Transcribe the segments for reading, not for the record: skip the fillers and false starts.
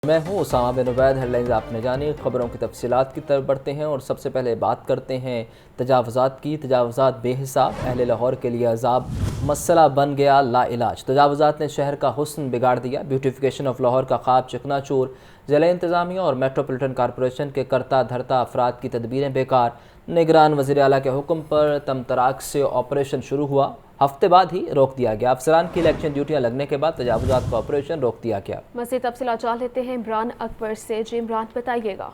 मैं हूं उसामा बिन उबैद। हेडलाइंस आपने जानी, खबरों की तफसीलात की तरफ बढ़ते हैं और सबसे पहले बात करते हैं तजावुज़ात की। तजावुज़ात बेहिसाब, अहले लाहौर के लिए अजाब, मसला बन गया लाइलाज। तजावुज़ात ने शहर का हुस्न बिगाड़ दिया, ब्यूटिफिकेशन ऑफ लाहौर का ख्वाब चकनाचूर। ज़िला इंतज़ामिया और मेट्रोपॉलिटन कॉरपोरेशन के करता धरता अफराद की तदबीरें बेकार। निगरान वज़ीर आला के हुक्म पर तमतराक से ऑपरेशन शुरू हुआ, हफ्ते बाद ही रोक दिया गया। अफसरान की इलेक्शन ड्यूटियां लगने के बाद तजावुज़ात का ऑपरेशन रोक दिया गया। मज़ीद तफसीलात जान लेते हैं इमरान अकबर से। जी इमरान, बताइएगा।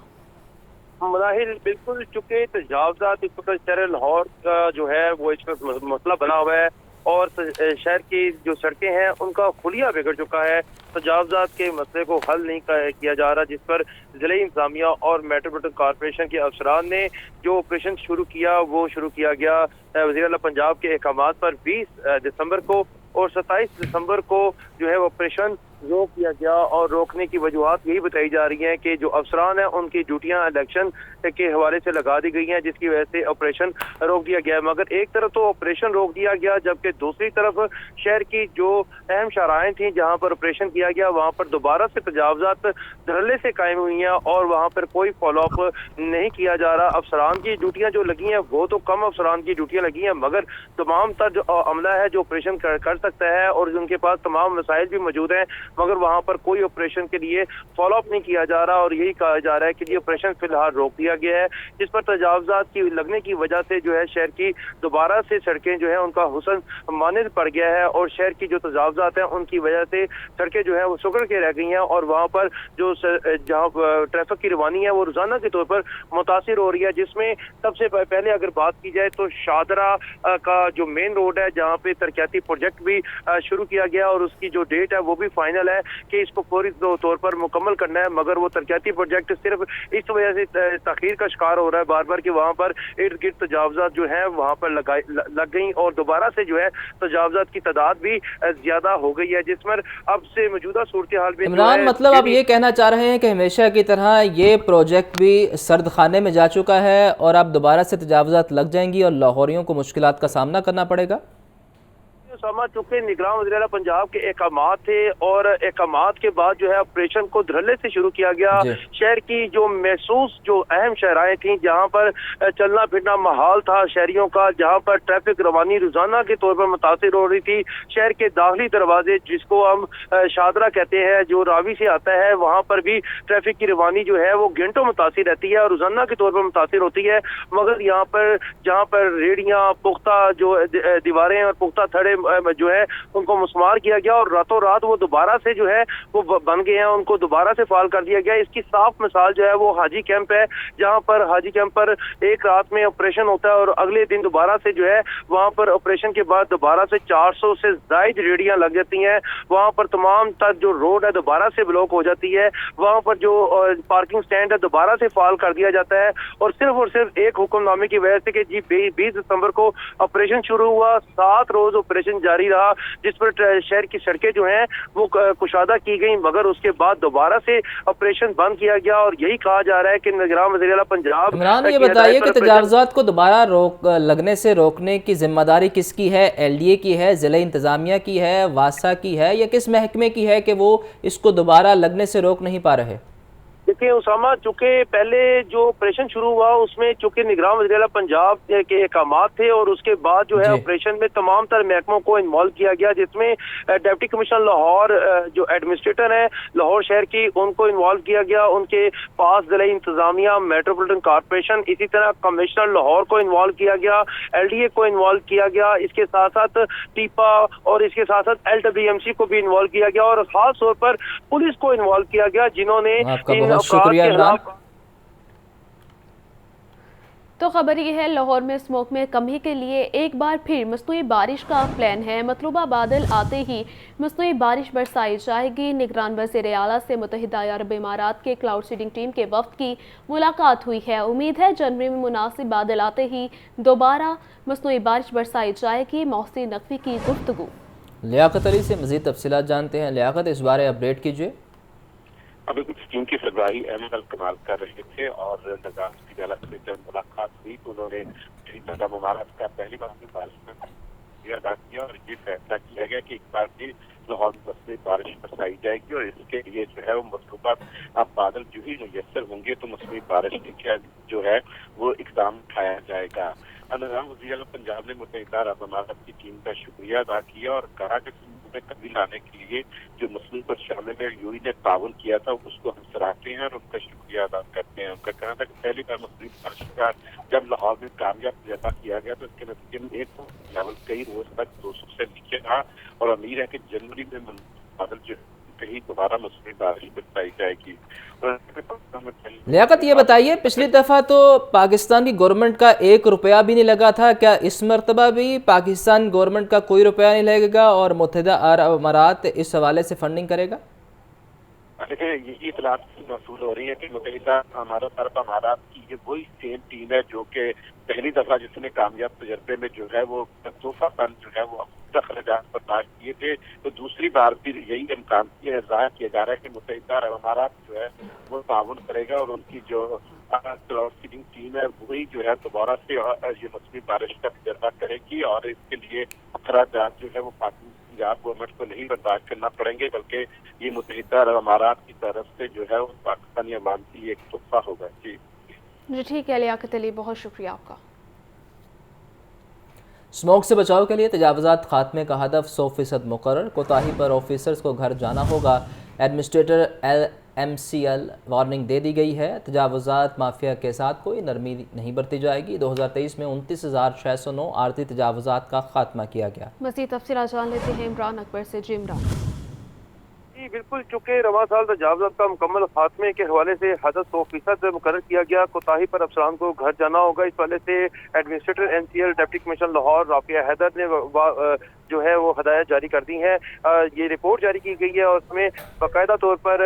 मज़ाहिर बिल्कुल चुके तजावुज़ात इस वक्त शहर लाहौर का जो है वो इस वक्त मसला बना हुआ है और शहर की जो सड़कें हैं उनका खुलिया बिगड़ चुका है। तजावुज़ात के मसले को हल नहीं किया जा रहा, जिस पर ज़िला इंतज़ामिया और मेट्रोपॉलिटन कॉरपोरेशन के अफसरान ने जो ऑपरेशन शुरू किया वो शुरू किया गया वज़ीर आला पंजाब के अहकामात पर 20 दिसंबर को और 27 दिसंबर को जो है ऑपरेशन रोक दिया गया। और रोकने की वजूहत यही बताई जा रही हैं कि जो अफसरान हैं उनकी ड्यूटियां इलेक्शन के हवाले से लगा दी गई हैं, जिसकी वजह से ऑपरेशन रोक दिया गया। मगर एक तरफ तो ऑपरेशन रोक दिया गया, जबकि दूसरी तरफ शहर की जो अहम शाहराएं थी जहां पर ऑपरेशन किया गया वहां पर दोबारा से तजावुज़ात धड़ल्ले से कायम हुई हैं और वहां पर कोई फॉलोअप नहीं किया जा रहा। अफसरान की ड्यूटियां जो लगी हैं वो तो कम अफसरान की ड्यूटियां लगी हैं, मगर तमाम तर जो अमला है जो ऑपरेशन कर सकता है और उनके पास तमाम वसाइल भी मौजूद हैं, मगर वहां पर कोई ऑपरेशन के लिए फॉलोअप नहीं किया जा रहा। और यही कहा जा रहा है कि ये ऑपरेशन फिलहाल रोक दिया गया है, जिस पर तजावुज़ात की लगने की वजह से जो है शहर की दोबारा से सड़कें जो है उनका हुस्न मानिद पड़ गया है और शहर की जो तजावुज़ात हैं उनकी वजह से सड़कें जो है वो सुगड़ के रह गई हैं और वहां पर जो जहाँ ट्रैफिक की रवानी है वो रोजाना के तौर पर मुतासिर हो रही है। जिसमें सबसे पहले अगर बात की जाए तो शादरा का जो मेन रोड है जहाँ पे तरक्याती प्रोजेक्ट भी शुरू किया गया और उसकी जो डेट है वो भी फाइनल है कि इसको फौरी तौर पर मुकम्मल करना है, मगर वो तरक्याती प्रोजेक्ट सिर्फ इस वजह से तखीर का शिकार हो रहा है बार बार कि वहाँ पर इर्द गिर्द तजावुज़ात जो है वहाँ पर लग गई और दोबारा से जो है तजावुज़ात की तादाद भी ज्यादा हो गई है, जिसमें अब से मौजूदा सूरत हाल में इमरान, मतलब आप ये कहना चाह रहे हैं कि हमेशा की तरह ये प्रोजेक्ट भी सर्द खाने में जा चुका है और अब दोबारा से तजावुज़ात लग जाएंगी और लाहौरियों को मुश्किलात का सामना करना पड़ेगा? चूंकि निगरान वज़ीर आला पंजाब के अहकामात थे और अहकामात के बाद जो है ऑपरेशन को धड़ल्ले से शुरू किया गया। शहर की जो महसूस जो अहम शहराएं थी जहां पर चलना फिरना माहौल था शहरियों का, जहां पर ट्रैफिक रवानी रोजाना के तौर पर मुतासिर हो रही थी। शहर के दाखिली दरवाजे जिसको हम शादरा कहते हैं जो रावी से आता है, वहां पर भी ट्रैफिक की रवानी जो है वो घंटों मुतासिर रहती है और रोजाना के तौर पर मुतासिर होती है। मगर यहाँ पर जहाँ पर रेडियां पुख्ता जो दीवारें और पुख्ता थड़े जो है उनको मुस्मार किया गया और रातों रात वो दोबारा से जो है वो बन गए हैं, उनको दोबारा से फाल कर दिया गया। इसकी साफ मिसाल जो है वो हाजी कैंप है, जहां पर हाजी कैंप पर एक रात में ऑपरेशन होता है और अगले दिन दोबारा से जो है वहां पर ऑपरेशन के बाद दोबारा से 400 से ज्यादा रेडियां लग जाती हैं। वहां पर तमाम तक जो रोड है दोबारा से ब्लॉक हो जाती है, वहां पर जो पार्किंग स्टैंड है दोबारा से फाल कर दिया जाता है और सिर्फ एक हुक्मनामे की वजह से कि जी 20 दिसंबर को ऑपरेशन शुरू हुआ, 7 रोज ऑपरेशन जारी रहा, जिस पर शहर की सड़कें जो हैं वो कुशादा की गई, मगर उसके बाद दोबारा से ऑपरेशन बंद किया गया। और यही कहा जा रहा है कि निगरान वज़ीर आला पंजाब, इमरान ये बताइए कि तजावुज़ात को दोबारा लगने से रोकने की जिम्मेदारी किसकी है? एलडीए की है, ज़िला इंतज़ामिया की है, वासा की है, या किस महकमे की है कि वो इसको दोबारा लगने से रोक नहीं पा रहे? देखिए उसामा, चूंकि पहले जो ऑपरेशन शुरू हुआ उसमें चूंकि निगरान वज़ीर आला पंजाब के अहकामात थे और उसके बाद जो है ऑपरेशन में तमाम तर महकमों को इन्वॉल्व किया गया, जिसमें डिप्टी कमिश्नर लाहौर जो एडमिनिस्ट्रेटर है लाहौर शहर की उनको इन्वॉल्व किया गया, उनके पास ज़िला इंतज़ामिया, मेट्रोपॉलिटन कॉरपोरेशन, इसी तरह कमिश्नर लाहौर को इन्वॉल्व किया गया, एलडीए को इन्वॉल्व किया गया, इसके साथ साथ टीपा और इसके साथ साथ LWMC को भी इन्वॉल्व किया गया और खास तौर पर पुलिस को इन्वॉल्व किया गया, जिन्होंने शुक्रिया इमरान। तो खबर ये है लाहौर में स्मोक में कमी के लिए एक बार फिर मसनूई बारिश का प्लान है। मतलूबा बादल आते ही मसनूई बारिश बरसाई जाएगी। निगरान वज़ीर आला से मुत्तहिदा अरब इमारात के क्लाउड सीडिंग टीम के वफ्द की मुलाकात हुई है। उम्मीद है जनवरी में मुनासिब बादल आते ही दोबारा मसनूई बारिश बरसाई जाएगी। मोहसिन नकवी की गुफ्तगू। लियाकत अली से मज़ीद तफसीलात जानते हैं। लियाकत, इस बारे अपडेट कीजिए। अभी कुछ टीम की सरबराही अहमद अल कमाल कर रहे थे और निगरान वज़ीर आला से जब मुलाकात हुई तो उन्होंने अरब इमारात का पहली बार में बारिश में अदा किया और ये फैसला किया गया कि एक बार भी लाहौर में मसनूई बारिश बरसाई जाएगी और इसके लिए जो है वो मतलूबा अब बादल जो ही मुयसर होंगे तो मसनूई बारिश के जो है वो इकदाम उठाया जाएगा। निज़ाम वज़ीर पंजाब ने मुत्तहिदा अरब अमारात की टीम का शुक्रिया अदा किया और कहा कि में कमी लाने के लिए जो मसनूई पर शामिल में यूई ने ताउन किया था उसको हम सराहते हैं और उनका शुक्रिया अदा करते हैं। उनका कहना था कि पहली बार मसनूई बारिश का जब लाहौर में कामयाब तजर्बा किया गया तो इसके नतीजे में एक लेवल कई रोज तक 200 से नीचे रहा और उम्मीद है कि जनवरी में बादल जो कहीं दोबारा मसनूई बारिश बरसाई जाएगी। लियाकत, ये बताइए, पिछली दफ़ा तो पाकिस्तान की गवर्नमेंट का 1 रुपया भी नहीं लगा था, क्या इस मरतबा भी पाकिस्तान गवर्नमेंट का कोई रुपया नहीं लगेगा और मुत्तहिदा अरब अमारात इस हवाले से फंडिंग करेगा? देखिए, यही इतलात मौसूल हो रही है कि मुत्तहिदा अरब अमारात की ये वही सेम टीम है जो कि पहली दफा जिसने कामयाब तजर्बे में जो है वो तोहफा फंड जो है वो अखराजात बर्दाश्त किए थे, तो दूसरी बार भी यही इम्कान जाहिर किया जा रहा है कि मुत्तहिदा अरब अमारात जो है वो ताउन करेगा और उनकी जो क्लाउड सीडिंग टीम है वही जो है दोबारा से ये मसनूई बारिश का तजर्बा करेगी और इसके लिए अखराजात जो है वो पंजाब गवर्नमेंट को नहीं बर्दाश्त करना पड़ेंगे, बल्कि ये मुत्तहिदा अरब अमारात की तरफ से जो है वो पाकिस्तानी अवाम की एक तोहफा होगा। जी ठीक है लियाकत अली, बहुत शुक्रिया आपका। स्मोक से बचाव के लिए तजावुज़ात खात्मे का हदफ 100% मुकर्रर, कोताही पर ऑफिसर्स को घर जाना होगा। एडमिनिस्ट्रेटर MCL वार्निंग दे दी गई है। तजावुज़ात माफिया के साथ कोई नरमी नहीं बरती जाएगी। 2023 में 29,609 आर्जी तजावुज़ात का खात्मा किया गया। मज़ीद तफसीलात जान लेते हैं इमरान अकबर से। जी इमरान। जी बिल्कुल, चूँकि रवां साल तजावुज़ात का मुकम्मल खात्मे के हवाले से हदफ 100% मुकर्रर किया गया, कोताही पर अफसरान को घर जाना होगा। इस हवाले से administrator MCL deputy commissioner Lahore Rafia Haider ने जो है वो हदायत जारी कर दी है। ये रिपोर्ट जारी की गई है और उसमें बाकायदा तौर पर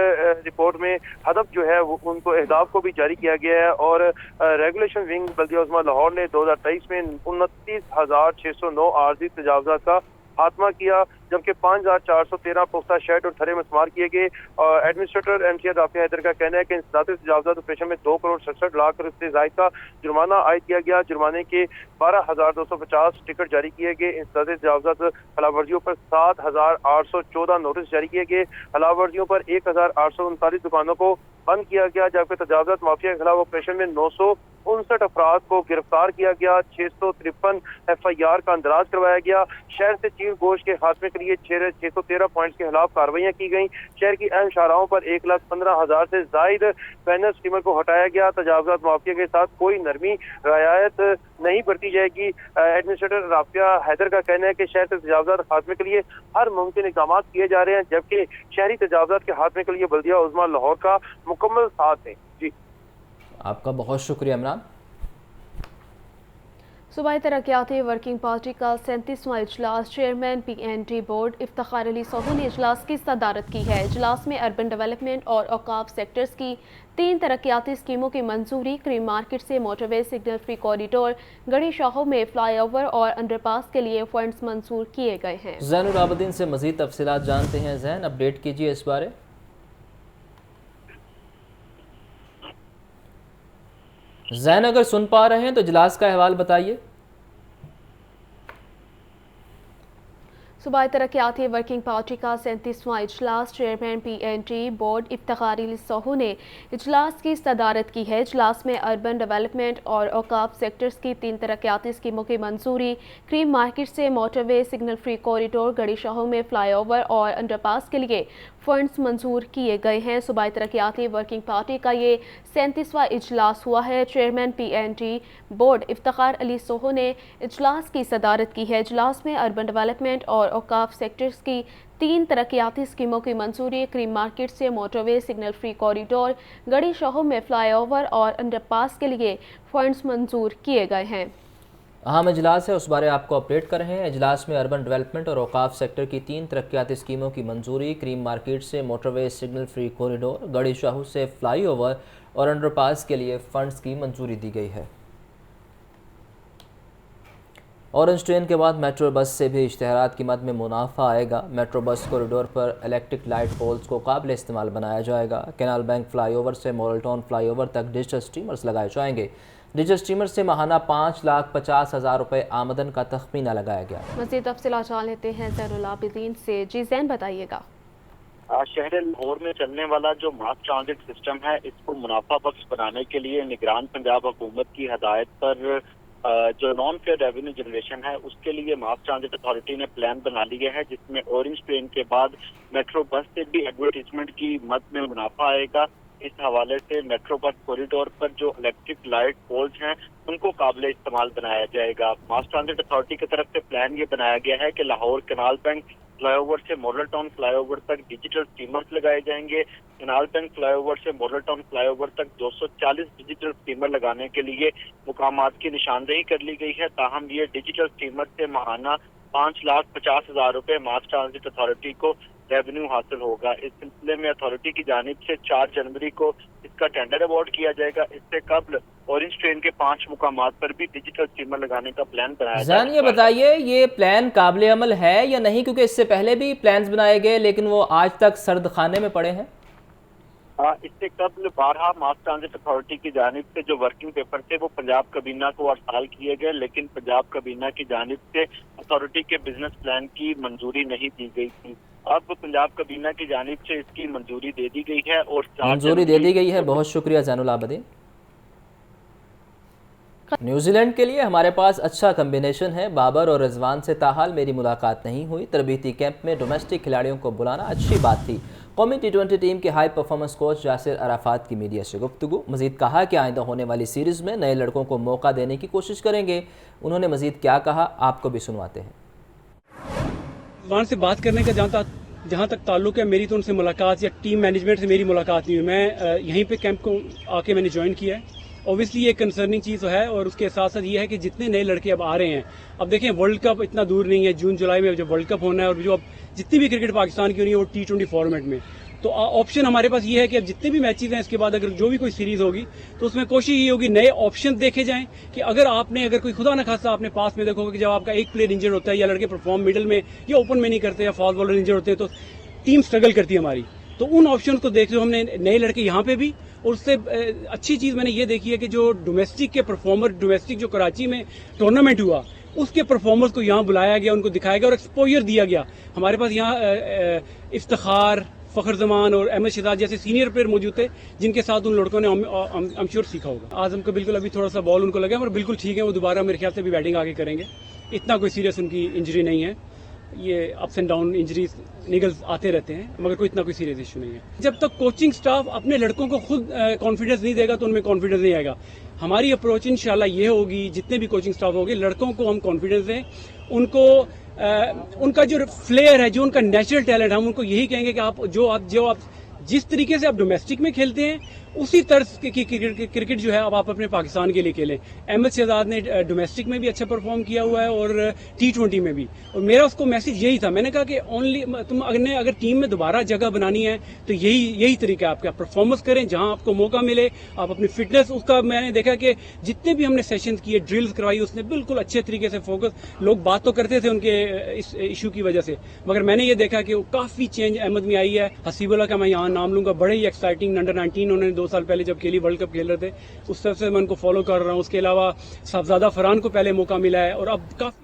रिपोर्ट में हदफ जो है वो उनको अहदाफ को भी जारी किया गया है और रेगुलेशन विंग बल्दिया उस्मा लाहौर ने 2023 में 29,609 आर्जी तजावुज़ात का खात्मा किया, जबकि 5,413 पुख्ता शेड और थरे मस्मार किए गए। एडमिनिस्ट्रेटर MCL राफिया हैदर का कहना है कि इंसदादी तजावुज़ात ऑपरेशन में 2 करोड़ 67 लाख रुपये ज़ायद का जुर्माना आयद किया गया। जुर्माने के 12,250 टिकट जारी किए गए। इंसदादी तजावुज़ात खिलाफवर्जियों पर 7,814 नोटिस जारी किए गए। खिलाफवर्जियों पर 1,839 दुकानों को बंद किया गया, जबकि तजावुज़ात माफिया के खिलाफ ऑपरेशन में 959 अफराद को गिरफ्तार किया गया। 653 FIR का अंदराज करवाया गया। शहर से चील गोश्त के खात्मे के लिए 613 पॉइंट्स के खिलाफ कार्रवाइयाँ की गई। शहर की अहम शाहराहों पर 1,15,000 से जायद बैनर स्टीमर को हटाया गया। तजावुज़ात माफिया के साथ कोई नरमी रियायत नहीं बरती जाएगी। एडमिनिस्ट्रेटर राफिया हैदर का कहना है कि शहर से तजावुज़ात खात्मे के लिए हर मुमकिन इक़दाम किए जा रहे हैं, जबकि शहरी तजावुज़ात के खात्मे के लिए बल्दिया उज़्मा लाहौर का मुकम्मल साथ है। जी आपका बहुत शुक्रिया इमरान। सूबाई तरक्याती वर्किंग पार्टी का 37वां इजलास chairman PND board Iftikhar Ali Sohu ने इजलास की सदारत की है। इजलास में अर्बन डेवलपमेंट और औकाफ सेक्टर्स की 3 तरक्याती स्कीमों की मंजूरी, क्रीम मार्केट से मोटरवे सिग्नल फ्री कॉरिडोर, गड़ी शाहों में फ्लाईओवर और अंडरपास के लिए फंड्स मंजूर किए गए हैं। ज़ैनुल आबिदीन से मज़ीद तफसीलात जानते हैं। ज़ैन, अपडेट कीजिए इस बारे। ज़ैन, अगर सुन पा रहे हैं तो इजलास का अहवाल बताइए। सूबाई तरक्याती वर्किंग पार्टी का 37वां इजलास chairman PND board Iftikhar Ali Sohu ने इजलास की सदारत की है। इजलास में अर्बन डेवलपमेंट और औकाफ सेक्टर्स की 3 तरक्याती स्कीमों की मंजूरी, क्रीम मार्केट से मोटरवे सिग्नल फ्री कॉरिडोर, गड़ी शाहों में फ्लाईओवर और अंडरपास के लिए फंड्स मंजूर किए गए हैं। सूबाई तरक्याती वर्किंग पार्टी का ये 37वां इजलास हुआ है। Chairman PND board Iftikhar Ali Sohu ने इजलास की सदारत की है। इजलास में अर्बन डेवलपमेंट और औकाफ सेक्टर्स की 3 तरक्याती स्कीमों की मंजूरी, क्रीम मार्केट से मोटरवे सिग्नल फ्री कॉरिडोर, गड़ी शाहों में फ्लाईओवर और अंडरपास के लिए फंड्स मंजूर किए गए हैं। अहम इजलास है, उस बारे आपको अपडेट कर रहे हैं। इजलास में अर्बन डेवलपमेंट और औकाफ सेक्टर की 3 तरक्याती स्कीमों की मंजूरी, क्रीम मार्केट से मोटरवे सिग्नल फ्री कॉरिडोर, गड़ी शाहू से फ्लाईओवर और अंडरपास के लिए फंड्स की मंजूरी दी गई है। ऑरेंज ट्रेन के बाद मेट्रो बस से भी इश्तहारात की मद में मुनाफा आएगा। मेट्रो बस कॉरिडोर पर इलेक्ट्रिक लाइट पोल्स को काबिल इस्तेमाल बनाया जाएगा। कैनाल बैंक फ्लाईओवर से मॉडल टाउन फ्लाईओवर तक डिजिटल स्ट्रीमर्स लगाए जाएंगे। डिजिटल स्ट्रीमर से माहाना 5,50,000 रुपये आमदन का तखमीना लगाया गया। मज़ीद तफसीलात जान लेते हैं ज़ैनुल आबिदीन से। जी ज़ैन, बताइएगा। शहर लाहौर में चलने वाला जो मास ट्रांजिट सिस्टम है, इसको मुनाफा बख्श बनाने के लिए निगरान पंजाब हुकूमत की हदायत पर जो नॉन फेयर रेवेन्यू जनरेशन है, उसके लिए मास ट्रांजिट अथॉरिटी ने प्लान बना लिया है, जिसमें ऑरेंज ट्रेन के बाद मेट्रो बस से भी एडवर्टीजमेंट की मद में मुनाफा आएगा। इस हवाले से मेट्रो बस कॉरिडोर पर जो इलेक्ट्रिक लाइट पोल्स हैं, उनको काबिल इस्तेमाल बनाया जाएगा। मास ट्रांजिट अथॉरिटी की तरफ से प्लान ये बनाया गया है कि लाहौर कैनाल बैंक फ्लाईओवर से मॉडल टाउन फ्लाईओवर तक डिजिटल स्टीमर्स लगाए जाएंगे। कैनाल बैंक फ्लाईओवर से मॉडल टाउन फ्लाईओवर तक 240 डिजिटल स्टीमर लगाने के लिए मुकामात की निशानदेही कर ली गई है। ताहम ये डिजिटल स्टीमर से माहाना 5,50,000 रुपये मास ट्रांजिट अथॉरिटी को रेवेन्यू हासिल होगा। इस सिलसिले में अथॉरिटी की जानिब से 4 जनवरी को इसका टेंडर अवार्ड किया जाएगा। इससे कबल ऑरेंज ट्रेन के 5 मुकामात पर भी डिजिटल स्टीमर लगाने का प्लान बनाया ज़ैन, ये बताइए ये प्लान काबिल अमल है या नहीं, क्योंकि इससे पहले भी प्लान्स बनाए गए लेकिन वो आज तक सर्द खाने में पड़े हैं। इससे कबल 12 मास ट्रांजिट अथॉरिटी की जानिब से जो वर्किंग पेपर थे वो पंजाब कबीना को अरसाल किए गए, लेकिन पंजाब कबीना की जानिब से अथॉरिटी के बिजनेस प्लान की मंजूरी नहीं दी गई थी। अब पंजाब कबीना की जानिब से इसकी मंजूरी दे दी गई है और मंजूरी दे दी गई है। बहुत शुक्रिया ज़ैनुल आबिदीन। न्यूजीलैंड के लिए हमारे पास अच्छा कम्बिनेशन है। बाबर और रिजवान से ताहाल मेरी मुलाकात नहीं हुई। तरबीती कैंप में डोमेस्टिक खिलाड़ियों को बुलाना अच्छी बात थी। कौमी T20 टीम के high performance coach Yasser Arafat की मीडिया से गुफ्तगू। मजीद कहा कि आइंदा होने वाली सीरीज़ में नए लड़कों को मौका देने की कोशिश करेंगे। उन्होंने मजीद क्या कहा, आपको भी सुनवाते हैं। रिजवान से बात करने का जहाँ तक ताल्लुक है, मेरी तो उनसे मुलाकात या टीम मैनेजमेंट से मेरी मुलाकात नहीं हुई। मैं यहीं पे कैंप को आके मैंने ज्वाइन किया है। ऑब्वियसली ये कंसर्निंग चीज़ है और उसके साथ साथ ये है कि जितने नए लड़के अब आ रहे हैं, अब देखें वर्ल्ड कप इतना दूर नहीं है, जून जुलाई में जब वर्ल्ड कप होना है और जो अब जितनी भी क्रिकेट पाकिस्तान की होनी है वो T20 फॉर्मेट में, तो ऑप्शन हमारे पास ये है कि अब जितने भी मैचेस हैं इसके बाद अगर जो भी कोई सीरीज होगी तो उसमें कोशिश ये होगी नए ऑप्शन देखे जाएं कि अगर कोई खुदा न खासा आपने पास में देखोगे कि जब आपका एक प्लेयर इंजर्ड होता है या लड़के परफॉर्म मिडिल में या ओपन में नहीं करते या फास्ट बॉलर इंजर्ड होते हैं तो टीम स्ट्रगल करती है हमारी। तो उन ऑप्शन को देखते हुए हमने नए लड़के यहाँ पे भी, और उससे अच्छी चीज़ मैंने ये देखी है कि जो डोमेस्टिक के परफॉर्मर, डोमेस्टिक जो कराची में टूर्नामेंट हुआ उसके परफॉर्मर्स को यहाँ बुलाया गया, उनको दिखाया गया और एक्सपोजर दिया गया। हमारे पास यहाँ इफ्तिखार, फखर जमान और अहमद शहजाद जैसे सीनियर प्लेयर मौजूद थे जिनके साथ उन लड़कों ने I'm sure सीखा होगा। आजम को बिल्कुल अभी थोड़ा सा बॉल उनको लगा और बिल्कुल ठीक है, वो दोबारा मेरे ख्याल से भी बैटिंग आगे करेंगे। इतना कोई सीरियस उनकी इंजरी नहीं है, ये ups and down injuries Nicholls आते रहते हैं, मगर कोई इतना कोई सीरियस इशू नहीं है। जब तक कोचिंग स्टाफ अपने लड़कों को खुद कॉन्फिडेंस नहीं देगा तो उनमें कॉन्फिडेंस नहीं आएगा। हमारी अप्रोच इंशाल्लाह ये होगी, जितने भी कोचिंग स्टाफ होंगे लड़कों को हम कॉन्फिडेंस दें, उनको उनका जो फ्लेयर है, जो उनका नेचुरल टैलेंट, हम उनको यही कहेंगे कि आप जिस तरीके से आप डोमेस्टिक में खेलते हैं उसी तर्ज की क्रिकेट जो है अब आप अपने पाकिस्तान के लिए खेलें। अहमद शहजाद ने डोमेस्टिक में भी अच्छा परफॉर्म किया हुआ है और T20 में भी, और मेरा उसको मैसेज यही था, मैंने कहा कि तुम अगर टीम में दोबारा जगह बनानी है तो यही तरीका है आपका, परफॉर्मेंस करें जहां आपको मौका मिले, आप अपनी फिटनेस उसका। मैंने देखा कि जितने भी हमने सेशन किए, ड्रिल्स करवाई, उसने बिल्कुल अच्छे तरीके से फोकस, लोग बात तो करते थे उनके इस इशू की वजह से, मगर मैंने ये देखा कि वो काफी चेंज अहमद में आई है। हसीबुल्लाह का मैं यहाँ नाम लूंगा, बड़े ही एक्साइटिंग अंडर 19 उन्होंने 2 साल पहले जब खेली, वर्ल्ड कप खेल रहे थे, उस तरफ से मैं उनको फॉलो कर रहा हूँ। उसके अलावा साहबजादा फरहान को पहले मौका मिला है और अब काफी